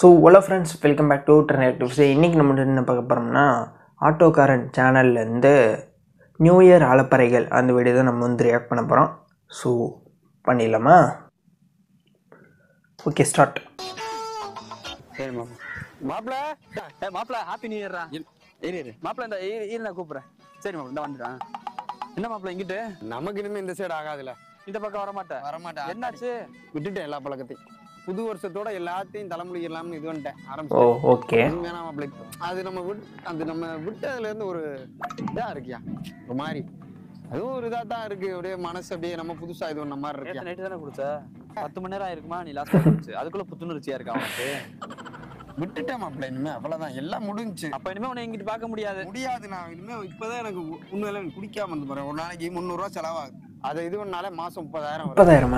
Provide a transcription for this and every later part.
So hello friends, welcome back to Trend Actives. இன்றைக்கி நம்ம என்ன பார்க்க போகிறோம்னா, ஆட்டோகாரன் சேனல்லேருந்து நியூ இயர் அலப்பறைகள் அந்த வீடியோ தான் நம்ம வந்து ரியாக்ட் பண்ண போகிறோம். ஸோ பண்ணிடலாமா? Okay, start. சரி மாப்பிள்ள ஹாப்பி நியூ இயர்ரா. இரு மாப்பிள்ள இந்த இரு நான் கூப்பிட்றேன். சரி மாப்பிள்ள இந்த வந்துட்டான். என்ன மாப்பிள்ள இங்கிட்டு நமக்கு இனிமே இந்த சைடு ஆகாதுல. இந்த பக்கம் வரமாட்டேன். என்னாச்சு? விட்டுட்டேன் எல்லா பழக்கத்தையும். புது வருஷத்தோட எல்லாத்தையும் தலைமுடிக்கலாம்னு இது வந்துட்டேன் ஓ ஆரம்பிச்சு. ஓகே. வேணாம் மாப்பிள்ளை, அது நம்ம விட்டதுல இருந்து ஒரு இதா இருக்கியா, ஒரு மாதிரி அதுவும் ஒரு இதா தான் இருக்கு. அப்படியே மனசு அப்படியே நம்ம புதுசா இது ஒண்ணு மாதிரி இருக்கு. நைட்டு தானே குடிச்ச? 10 மணி நேரம் ஆயிருக்குமா நீ லாஸ்ட் குடிச்சு? அதுக்குள்ள புத்துணர்ச்சியா இருக்கா உனக்கு? விட்டுட்டேன் மாப்பிள்ளை, இனிமே அவ்வளவுதான், எல்லாம் முடிஞ்சு. அப்ப இனிமே உன்னை இங்கிட்டு பார்க்க முடியாது. நான் இனிமே இப்பதான் எனக்கு உண்மையில குடிக்காம வந்து போறேன். ஒரு நாளைக்கு 300 ரூபாய் செலவாகுது. அதை இது ஒன்னாலே மாசம் 30,000 30,000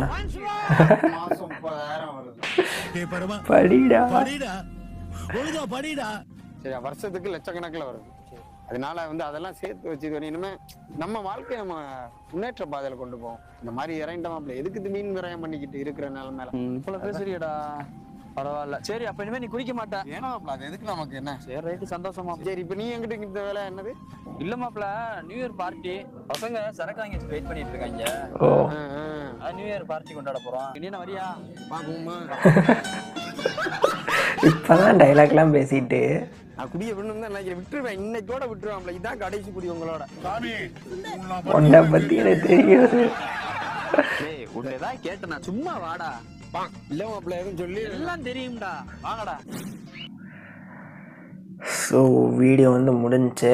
மாசம் 30,000 வருது. படிடா. சரி, வருஷத்துக்கு லட்சக்கணக்கில் வருது. அதனால வந்து அதெல்லாம் சேர்த்து வச்சுட்டு இனிமே நம்ம வாழ்க்கையை நம்ம முன்னேற்ற பாதையில கொண்டு போவோம். இந்த மாதிரி இறங்கிட்ட மாப்பிள்ள எதுக்கு மீன் விரயம் பண்ணிக்கிட்டு இருக்கிற நிலைமையில இப்ப பேசுறியடா. பரவாயில்ல. சரி அப்ப இனிமே நீ குடிக்க மாட்டேன். ஏன்னா மாப்பிள்ள அது எதுக்கு நமக்கு என்ன? சரி ரைட்டு, சந்தோஷமா. சரி, இப்ப நீ எங்கிட்ட இந்த வேலை என்னது? இல்ல மாப்பிள்ள, நியூ இயர் பார்ட்டி பசங்க சரக்கு வாங்கி வெயிட் பண்ணிட்டு இருக்காங்க. ஓ, நியூ இயர் பார்ட்டி கொண்டாட போறோம். நீ என்ன வரியா? பாப்போமா? இப்பதான் டைலாக்லாம் பேசிட்டு நான் குடிய விடணும் தான் நினைக்கிறேன். விட்டுருவேன், இன்னைக்கோட விட்டுருவான்ல. இதான் கடைசி குடி உங்களோட. உன்னை பத்தி எனக்கு தெரியாது. உன்னைதான் கேட்டேன் நான், சும்மா வாடா. இல்ல மாப்பிள்ள எதுவும் சொல்லி எல்லாம் தெரியும்டா, வாங்கடா. ஸோ வீடியோ வந்து முடிஞ்சு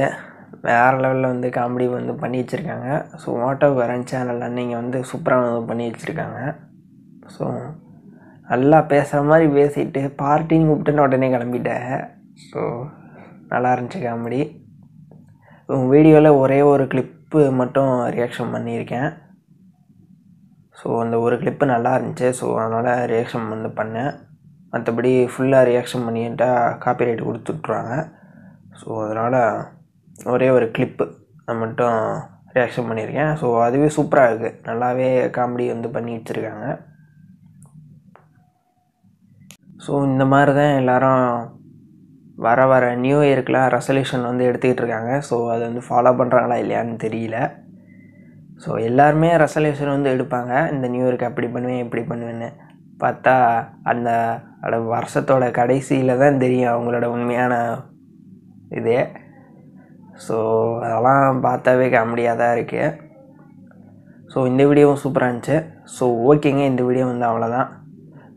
வேறு லெவலில் வந்து காமெடி வந்து பண்ணி வச்சுருக்காங்க. ஸோ ஆட்டோகாரன் சேனல் அன்னைக்கு வந்து சூப்பராக வந்து பண்ணி வச்சுருக்காங்க. ஸோ நல்லா பேசுகிற மாதிரி பேசிட்டு பார்ட்டின்னு கூப்பிட்டுன்னு உடனே கிளம்பிட்டேன். ஸோ நல்லா இருந்துச்சு காமெடி. வீடியோவில் ஒரே ஒரு கிளிப்பு மட்டும் ரியாக்ஷன் பண்ணியிருக்கேன். ஸோ அந்த ஒரு கிளிப்பு நல்லா இருந்துச்சு. ஸோ அதனால் ரியாக்ஷன் வந்து பண்ணேன். மற்றபடி ஃபுல்லாக ரியாக்ஷன் பண்ணிட்டால் காப்பிரைட் கொடுத்துட்ருவாங்க. ஸோ அதனால் ஒரே ஒரு கிளிப்பு நான் மட்டும் ரியாக்ஷன் பண்ணியிருக்கேன். ஸோ அதுவே சூப்பராக இருக்குது. நல்லாவே காமெடி வந்து பண்ணி வச்சுருக்காங்க. ஸோ இந்த மாதிரி தான் எல்லோரும் வர நியூ இயருக்கெலாம் ரெசல்யூஷன் வந்து எடுத்துக்கிட்டு இருக்காங்க. ஸோ அதை வந்து ஃபாலோ பண்ணுறாங்களா இல்லையான்னு தெரியல. ஸோ எல்லாருமே ரெசல்யூஷன் வந்து எடுப்பாங்க. இந்த நியூ இயருக்கு அப்படி பண்ணுவேன் இப்படி பண்ணுவேன்னு. பார்த்தா அந்த வருஷத்தோட கடைசியில் தான் தெரியும் அவங்களோட உண்மையான இதே. ஸோ அதெல்லாம் பார்த்தாவே காமெடியாக தான் இருக்குது. ஸோ இந்த வீடியோவும் சூப்பராக இருந்துச்சு. ஸோ ஓகேங்க, இந்த வீடியோ வந்து அவ்வளோதான்.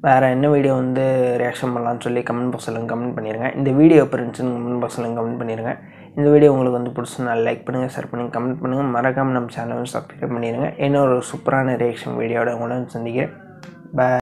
வேறு என்ன வீடியோ வந்து ரியாக்ஷன் பண்ணலான்னு சொல்லி கமெண்ட் பாக்ஸில் கமெண்ட் பண்ணிடுங்க. இந்த வீடியோ எப்போ இருந்துச்சுன்னு கமெண்ட் பாக்ஸில் கமெண்ட் பண்ணிடுங்க. இந்த வீடியோ உங்களுக்கு வந்து பிடிச்சிருந்தா லைக் பண்ணுங்கள், ஷேர் பண்ணுங்கள், கமெண்ட் பண்ணுங்கள். மறக்காமல் நம்ம சேனலை சப்ஸ்கிரைப் பண்ணிடுங்க. இன்னொரு சூப்பரான ரியாக்ஷன் வீடியோட உங்களை சந்திக்கிறேன். பாய்.